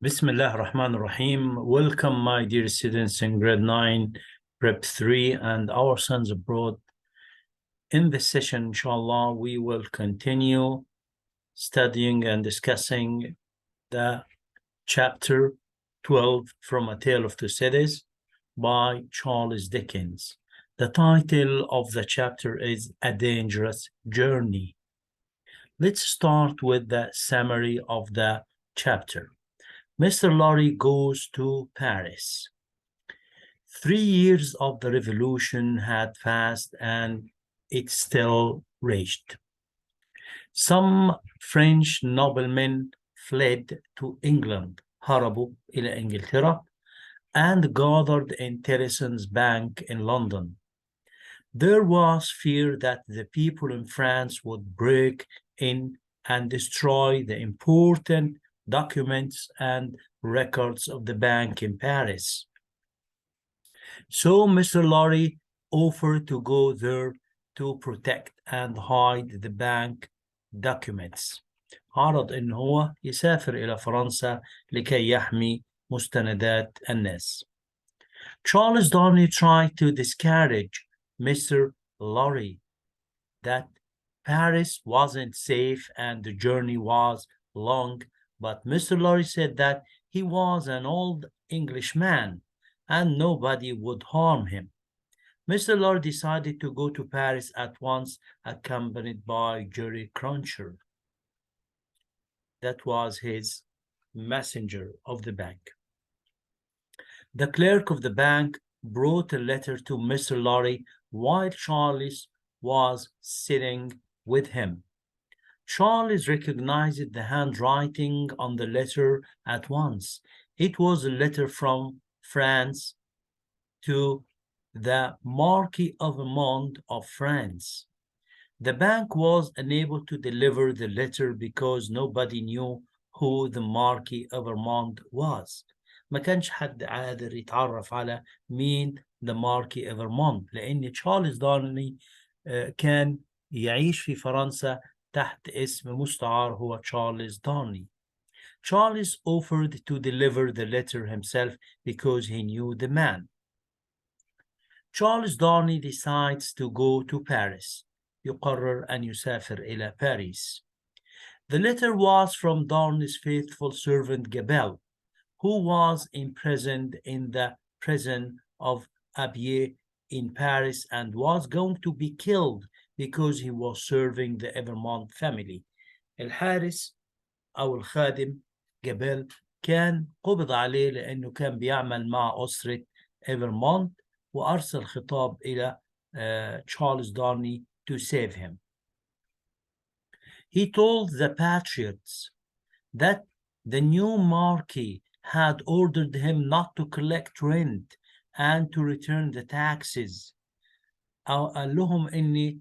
Bismillah ar-Rahman ar-Rahim. Welcome, my dear students in grade 9, prep 3, and our sons abroad. In this session, inshallah, we will continue studying and discussing the chapter 12 from A Tale of Two Cities by Charles Dickens. The title of the chapter is A Dangerous Journey. Let's start with the summary of the chapter. Mr. Lorry goes to Paris. 3 years of the revolution had passed and it still raged. Some French noblemen fled to England, هربوا إلى إنجلترا, and gathered in Tellson's Bank in London. There was fear that the people in France would break in and destroy the important documents and records of the bank in Paris. So Mr. Lorry offered to go there to protect and hide the bank documents. عرض إن هو يسافر إلى فرنسا لكي يحمي مستندات الناس. Charles Darnley tried to discourage Mr. Lorry that Paris wasn't safe and the journey was long, but Mr. Lorry said that he was an old Englishman and nobody would harm him. Mr. Lorry decided to go to Paris at once, accompanied by Jerry Cruncher. That was his messenger of the bank. The clerk of the bank brought a letter to Mr. Lorry while Charles was sitting with him. Charles recognized the handwriting on the letter at once. It was a letter from France to the Marquis of Vermont of France. The bank was unable to deliver the letter because nobody knew who the Marquis of Vermont was. ما كانش حد قادر يتعرف على مين the Marquis of Vermont لأن تشارلز دارنلي كان يعيش في فرنسا تحت اسم مستعار هو تشارلز دارنلي. Charles offered to deliver the letter himself because he knew the man. Charles Darnley decides to go to Paris. يقرر أن يسافر إلى باريس. The letter was from Darnley's faithful servant Gabelle, who was imprisoned in the prison of Abbey in Paris and was going to be killed because he was serving the Evermont family. الحارس أو الخادم جابيل كان قبض عليه لأنه كان بيعمل مع أسرة إيفرمونت وأرسل خطاب إلى Charles Darnley to save him. He told the patriots that the new Marquis had ordered him not to collect rent and to return the taxes. قال لهم إني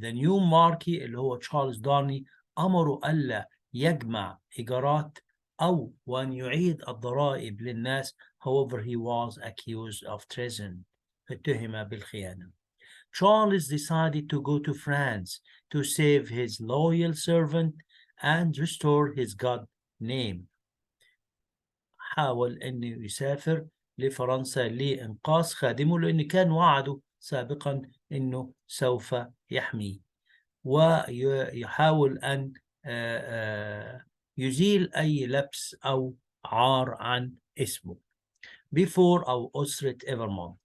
the new Marquis اللي هو تشارلز دارني أمره ألا يجمع إيجارات أو وأن يعيد الضرائب للناس. However, he was accused of treason. اتهم بالخيانة. Charles decided to go to France to save his loyal servant and restore his God name. حاول أن يسافر لفرنسا لإنقاذ خادمه لأن كان وعده سابقا أنه سوف يحميه ويحاول أن يزيل أي لبس أو عار عن اسمه. Before أو أسرة Evermont.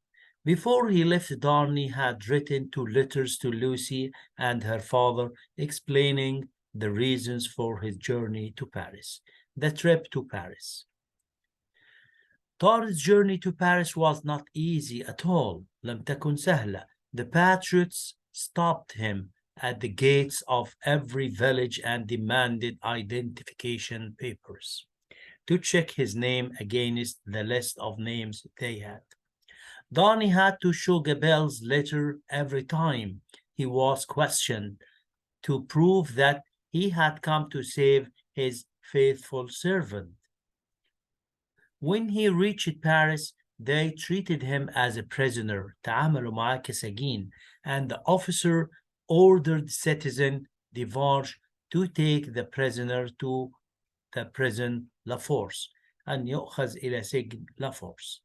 Before he left, Darnley had written 2 letters to Lucy and her father explaining the reasons for his journey to Paris. The trip to Paris. Darnley's journey to Paris was not easy at all. لم تكن سهلة. The patriots stopped him at the gates of every village and demanded identification papers to check his name against the list of names they had. Darnley had to show Gabelle's letter every time he was questioned to prove that he had come to save his faithful servant. When he reached Paris, they treated him as a prisoner, تعاملوا معاه كسجين, and the officer ordered citizen Devarge to take the prisoner to the prison La Force أن يؤخذ إلى سجن La Force.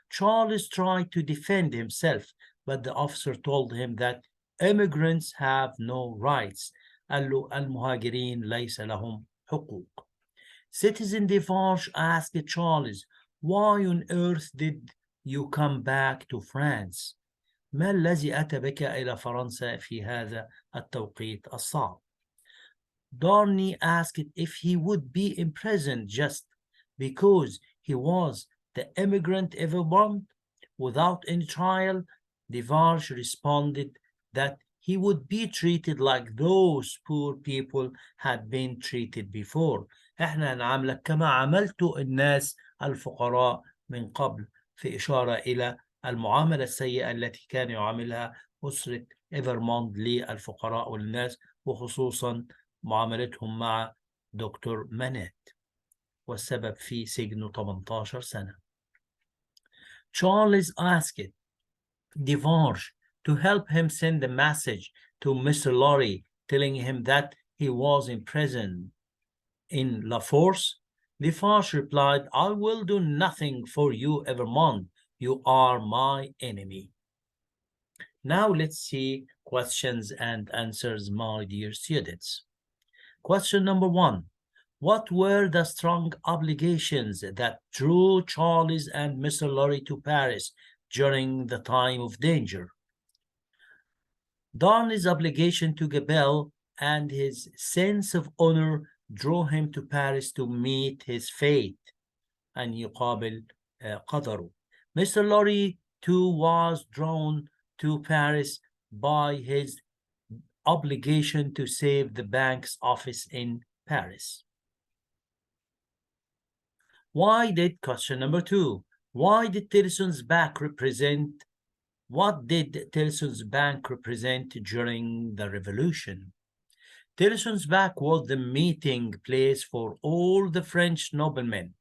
Charles tried to defend himself, but the officer told him that immigrants have no rights. قال له المهاجرين ليس لهم حقوق. Citizen Defarge asked Charles, why on earth did you come back to France? ما الذي أتى بك إلى فرنسا في هذا التوقيت الصعب؟ Darnley asked if he would be imprisoned just because he was the immigrant Evermond without any trial. Defarge responded that he would be treated like those poor people had been treated before. احنا هنعاملك كما عاملتوا الناس الفقراء من قبل، في إشارة إلى المعاملة السيئة التي كان يعاملها أسرة إيفرموند للفقراء والناس، وخصوصا معاملتهم مع دكتور مانيت، والسبب في سجنه 18 سنة. Charles asked Defarge to help him send a message to Mr. Lorry telling him that he was in prison in La Force. Defarge replied, I will do nothing for you, Evermond. You are my enemy. Now let's see questions and answers, my dear students. Question number 1. What were the strong obligations that drew Charles and Mr. Lorry to Paris during the time of danger? Darnley's obligation to Gabelle and his sense of honor drew him to Paris to meet his fate أن يقابل قدره. Mr. Lorry too was drawn to Paris by his obligation to save the bank's office in Paris. Question number 2. What did Tillson's Bank represent during the revolution? Tillson's Bank was the meeting place for all the French noblemen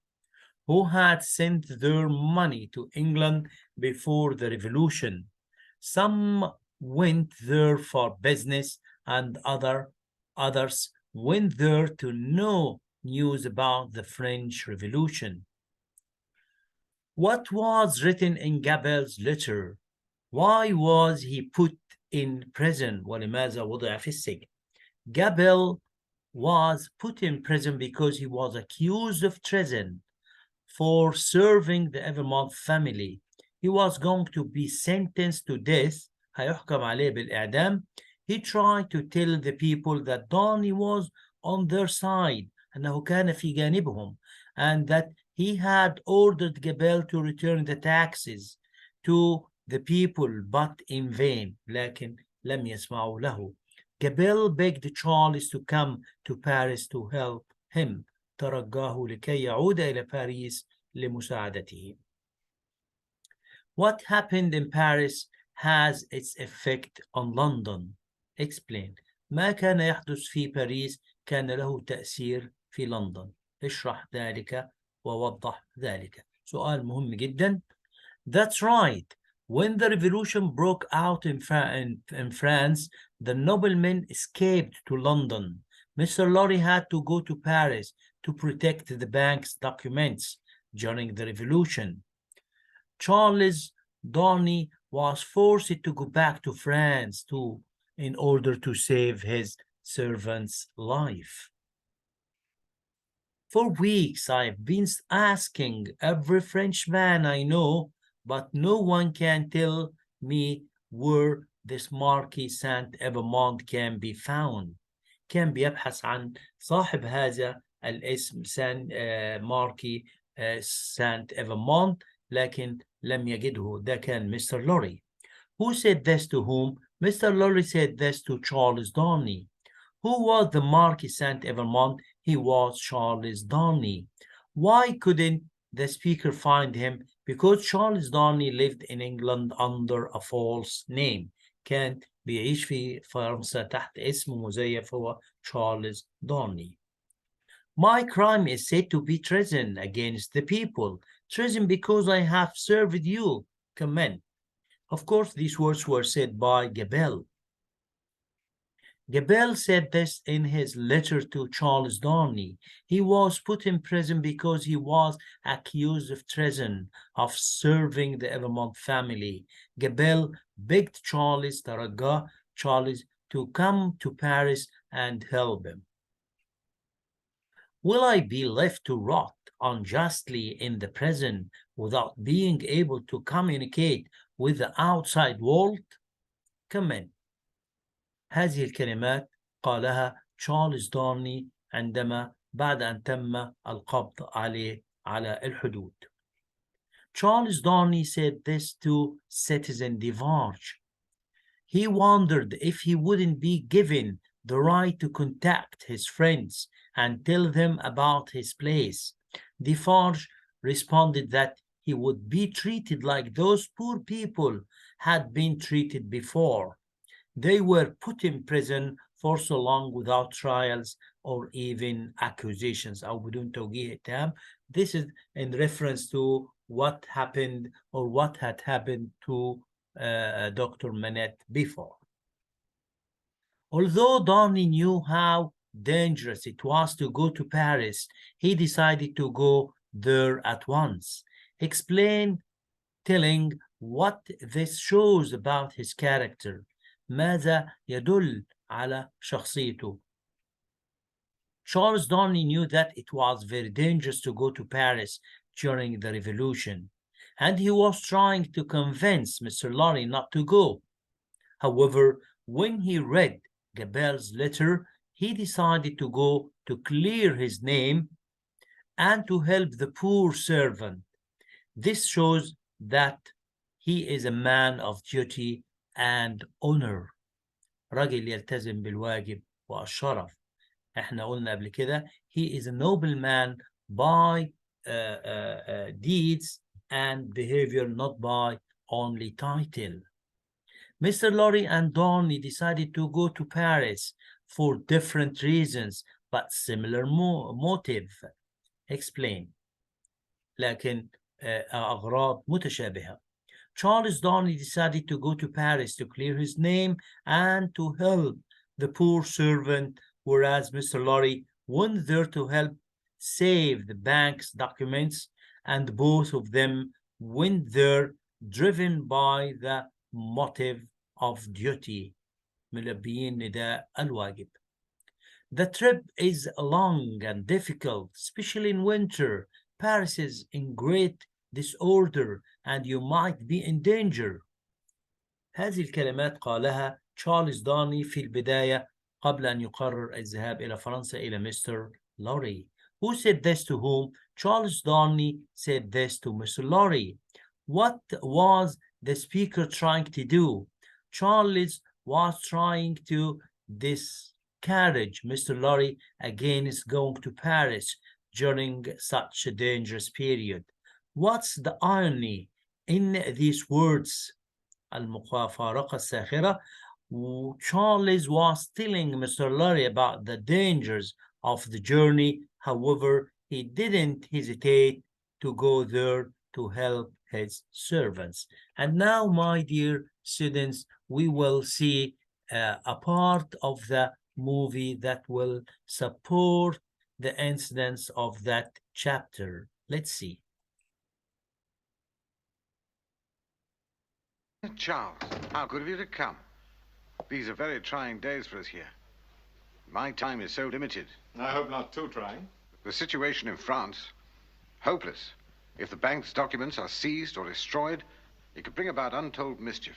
who had sent their money to England before the revolution. Some went there for business and others went there to know news about the French Revolution. What was written in Gabelle's letter? Why was he put in prison? ولماذا وضع في السجن? Gabelle was put in prison because he was accused of treason for serving the Evermond family. He was going to be sentenced to death. هيحكم عليه بالإعدام. He tried to tell the people that Darnley was on their side, أنه كان في جانبهم, and that he had ordered Gabelle to return the taxes to the people, but in vain. لكن لم يسمعوا له. Gabelle begged Charles to come to Paris to help him. ترجاه لكي يعود إلى باريس لمساعدته. What happened in Paris has its effect on London. Explain. ما كان يحدث في باريس كان له تأثير في لندن. اشرح ذلك ووضح ذلك. سؤال مهم جدا. That's right. When the revolution broke out in France, the noblemen escaped to London. Mr. Lorry had to go to Paris to protect the bank's documents during the revolution. Charles Darnley was forced to go back to France in order to save his servant's life. For weeks, I've been asking every Frenchman I know, but no one can tell me where this Marquis Saint-Evermond can be found. كان بيبحث عن صاحب هذا الاسم ماركي Saint-Evermond لكن لم يجده. ده كان Mr. Lorry. Who said this to whom? Mr. Lorry said this to Charles Darnley. Who was the Marquis Saint-Evermond? He was Charles Darnley. Why couldn't the speaker find him? Because Charles Darnley lived in England under a false name. كان بيعيش في فرنسا تحت اسم مزيف هو Charles Darnley. My crime is said to be treason against the people. Treason because I have served you. Comment. Of course, these words were said by Gabelle. Gabel said this in his letter to Charles Darnley. He was put in prison because he was accused of treason, of serving the Evermont family. Gabel begged Charles to come to Paris and help him. Will I be left to rot unjustly in the prison without being able to communicate with the outside world? Comment. هذه الكلمات قالها تشارلز دارني عندما بعد أن تم القبض عليه على الحدود. Charles Darnley said this to Citizen Devarge. He wondered if he wouldn't be given the right to contact his friends and tell them about his place. Defarge responded that he would be treated like those poor people had been treated before. They were put in prison for so long without trials or even accusations. أو بدون توجيه اتهام. This is in reference to what happened or what had happened to Dr. Manette before. Although Darnley knew how dangerous it was to go to Paris, he decided to go there at once. Telling what this shows about his character. ماذا يدل على شخصيته. Charles Darnley knew that it was very dangerous to go to Paris during the revolution, and he was trying to convince Mr. Lorry not to go. However, when he read Gabel's letter, he decided to go to clear his name and to help the poor servant. This shows that he is a man of duty and honor. راجل يلتزم بالواجب والشرف. احنا قلنا قبل كده he is a noble man by deeds and behavior, not by only title. Mr. Lorry and Darnley decided to go to Paris for different reasons but similar motive. Explain. لكن أغراض متشابهة. Charles Darnley decided to go to Paris to clear his name and to help the poor servant, whereas Mr. Lorry went there to help save the bank's documents, and both of them went there driven by the motive of duty. ملبيين نداء الواجب. The trip is long and difficult, especially in winter. Paris is in great disorder and you might be in danger. هذه الكلمات قالها تشارلز دارني في البداية قبل أن يقرر الذهاب إلى فرنسا إلى مستر لوري. Who said this to whom? Charles Darnley said this to Mr. Lorry. What was the speaker trying to do? Charles was trying to discourage Mr. Lorry against going to Paris during such a dangerous period. What's the irony in these words? المفارقة الساخرة. Charles was telling Mr. Lorry about the dangers of the journey. However, he didn't hesitate to go there to help his servants. And now, my dear students, we will see a part of the movie that will support the incidents of that chapter. Let's see. Charles, how good of you to come. These are very trying days for us here. My time is so limited. I hope not too trying. The situation in France, hopeless. If the bank's documents are seized or destroyed, it could bring about untold mischief.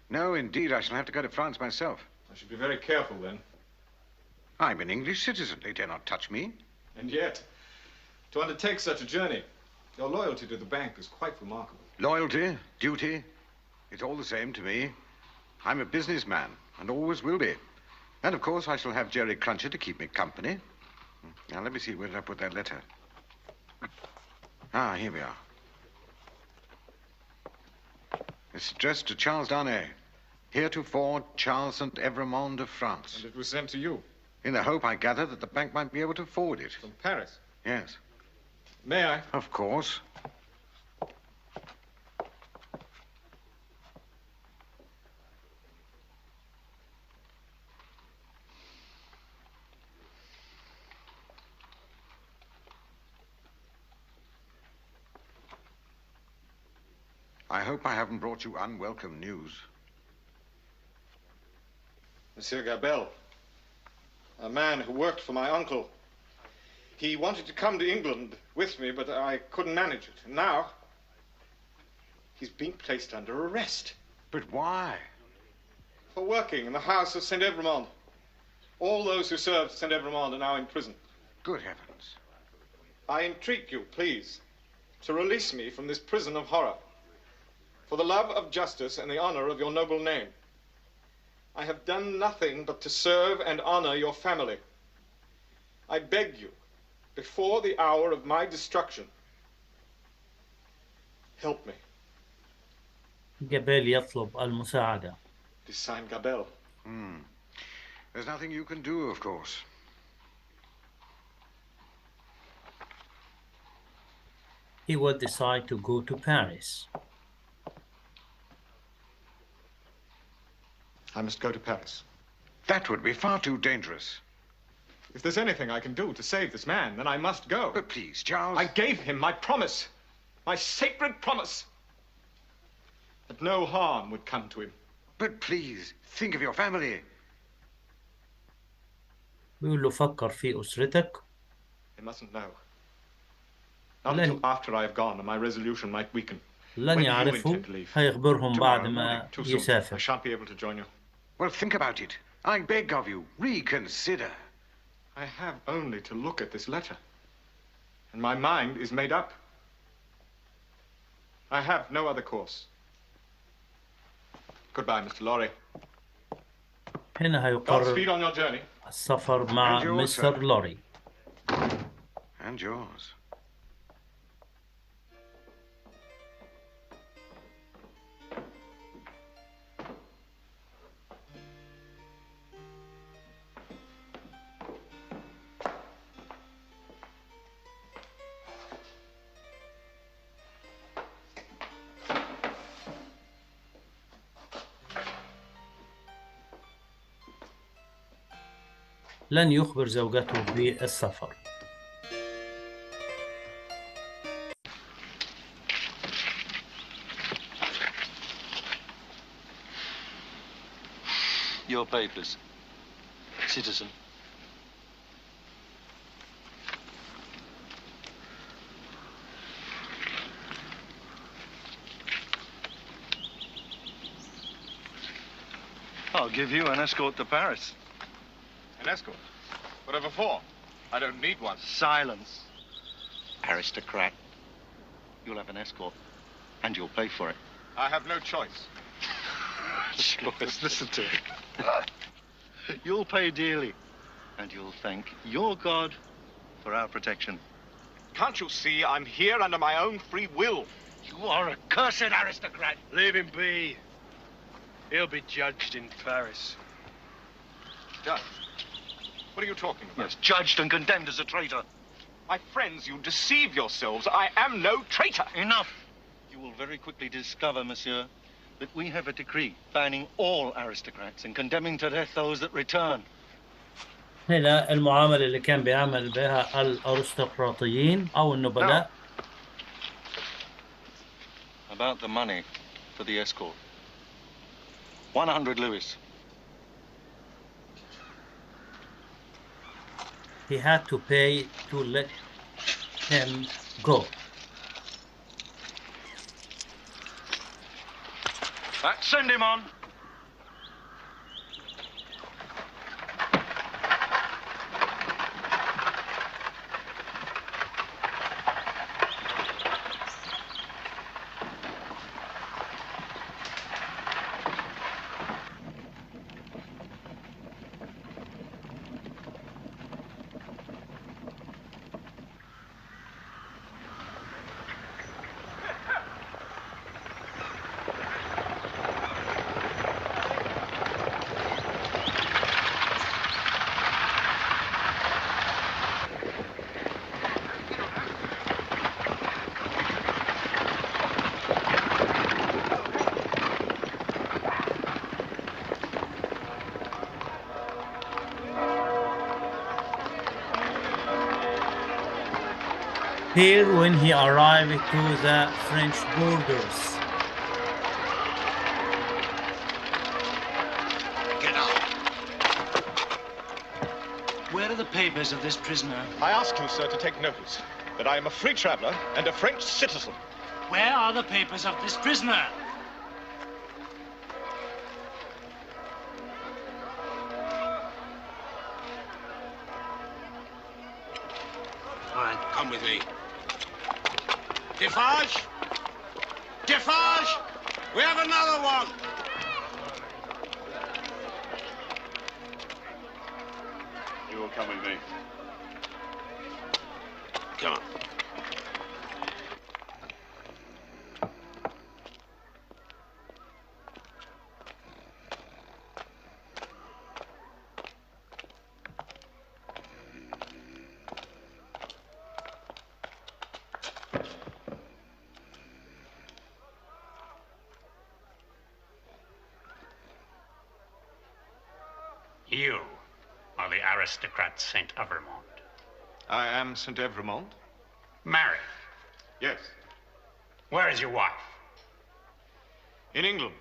No, indeed, I shall have to go to France myself. I should be very careful then. I'm an English citizen. They dare not touch me. And yet, to undertake such a journey, your loyalty to the bank is quite remarkable. Loyalty, duty, it's all the same to me. I'm a businessman and always will be. And of course, I shall have Jerry Cruncher to keep me company. Now, let me see, where did I put that letter? Ah, here we are. It's addressed to Charles Darnay, heretofore Charles St. Evremond of France. And it was sent to you? In the hope, I gather, that the bank might be able to forward it. From Paris? Yes. May I? Of course. I hope I haven't brought you unwelcome news. Monsieur Gabelle, a man who worked for my uncle. He wanted to come to England with me, but I couldn't manage it. And now, he's been placed under arrest. But why? For working in the house of St. Evremond. All those who served St. Evremond are now in prison. Good heavens. I entreat you, please, to release me from this prison of horror. For the love of justice and the honor of your noble name. I have done nothing but to serve and honor your family. I beg you, before the hour of my destruction, help me. جابيل يطلب المساعدة. It is signed Gabelle. There's nothing you can do, of course. He will decide to go to Paris. I must go to Paris. That would be far too dangerous. If there's anything I can do to save this man, then I must go. But please, Charles. I gave him my promise, my sacred promise, that no harm would come to him. But please, think of your family. بيقول له فكر في أسرتك. They mustn't know. Not until after I have gone and my resolution might weaken. لن يعرفوا هيخبرهم بعد ما Too soon. I يسافر. shan't be able to join you. Well, think about it. I beg of you, reconsider. I have only to look at this letter, and my mind is made up. I have no other course. Goodbye, Mr. Lorry. هنا هيقرر Godspeed on your journey. السفر مع And yours, مستر sir. لوري. And yours. لن يخبر زوجته بالسفر. Your papers, citizen. I'll give you an escort to Paris. An escort? Whatever for? I don't need one. Silence. Aristocrat. You'll have an escort, and you'll pay for it. I have no choice. Choice, listen to it. You'll pay dearly, and you'll thank your God for our protection. Can't you see I'm here under my own free will? You are a cursed aristocrat. Leave him be. He'll be judged in Paris. Judge? What are you talking about? Yes, judged and condemned as a traitor. My friends, you deceive yourselves. I am no traitor. Enough! You will very quickly discover, monsieur, that we have a decree banning all aristocrats and condemning to death those that return. هنا المعاملة اللي كان بيعمل بها الأرستقراطيين أو النبلاء. About the money for the escort. 100 louis. He had to pay to let him go. Send him on. Here, when he arrived to the French borders, Where are the papers of this prisoner? I ask you, sir, to take notice that I am a free traveler and a French citizen. Where are the papers of this prisoner? All right, come with me. Defarge! Defarge! We have another one! You will come with me. Come on. You are the aristocrat Saint Evremond. I am St. Evremond? Married. Yes. Where is your wife? In England.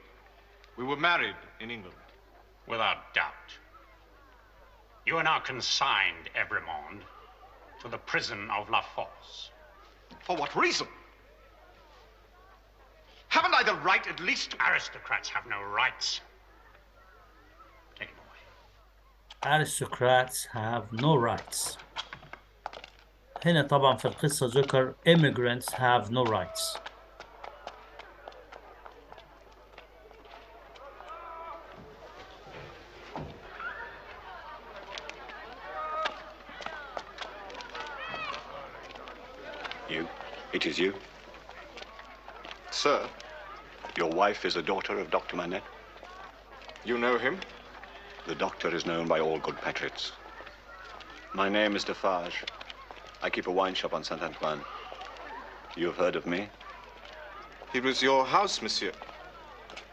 We were married in England. Without doubt. You are now consigned, Evremond, to the prison of La Force. For what reason? Haven't I the right at least to... Aristocrats have no rights. Take him away. aristocrats have no rights. هنا طبعا في القصة ذكر immigrants have no rights. You? It is you? Sir, Your wife is a daughter of Dr. Manette? you know him? The doctor is known by all good patriots. My name is Defarge. I keep a wine shop on Saint Antoine. You have heard of me? It was your house, monsieur,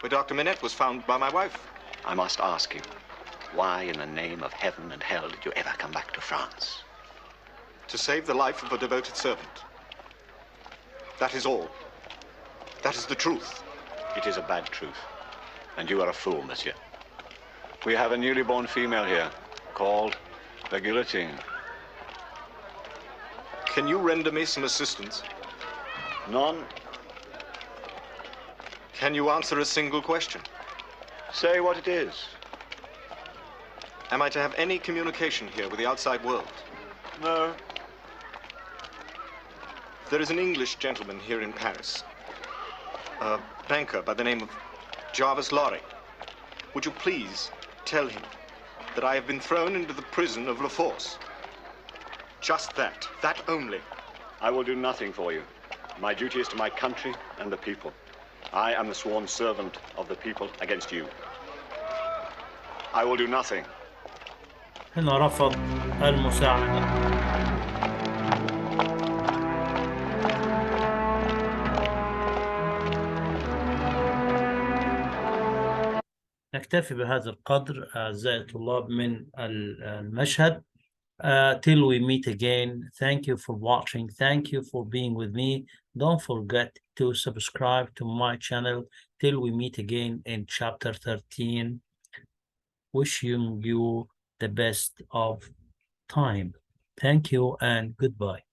where Dr. Manette was found by my wife. I must ask you, why in the name of heaven and hell did you ever come back to France? To save the life of a devoted servant. That is all. That is the truth. It is a bad truth. And you are a fool, monsieur. We have a newly born female here, called the Guillotine. Can you render me some assistance? None? Can you answer a single question? Say what it is. Am I to have any communication here with the outside world? No. There is an English gentleman here in Paris, a banker by the name of Jarvis Lorry. Would you please tell him that I have been thrown into the prison of La Force? Just that only. I will do nothing for you. My duty is to my country and the people. I am the sworn servant of the people against you. I will do nothing. هنا رفض المساعدة. نكتفي بهذا القدر أعزائي الطلاب من المشهد. Till we meet again, thank you for watching. Thank you for being with me. Don't forget to subscribe to my channel. Till we meet again in chapter 13. Wishing you the best of time. Thank you and goodbye.